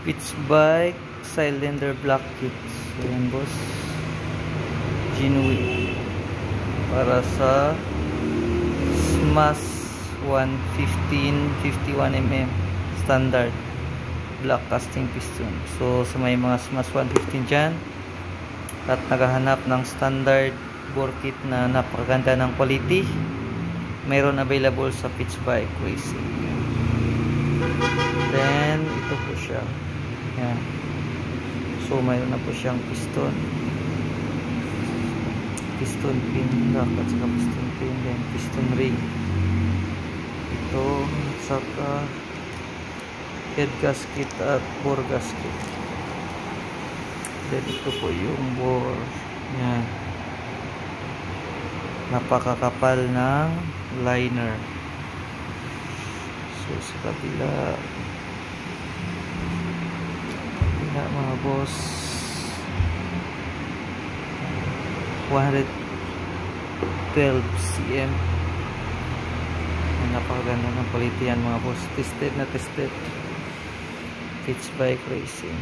Pitch bike cylinder block kits. So yan boss, genuine para sa Smash 51mm standard block casting piston. So sa may mga Smash 115 dyan at naghahanap ng standard bore kit na napakaganda ng quality, mayroon available sa Pitch Bike Racing. Then ito po siya. Yan. So mayroon na po siyang piston pin lock at saka piston pin, then piston ring ito, at saka head gasket at bore gasket. Then ito po yung bore. Yan. Napakakapal ng liner. So sa kabila mga boss, 112 cm. Napakaganda ng quality yan mga boss. Tested na tested. Pitch Bike Racing.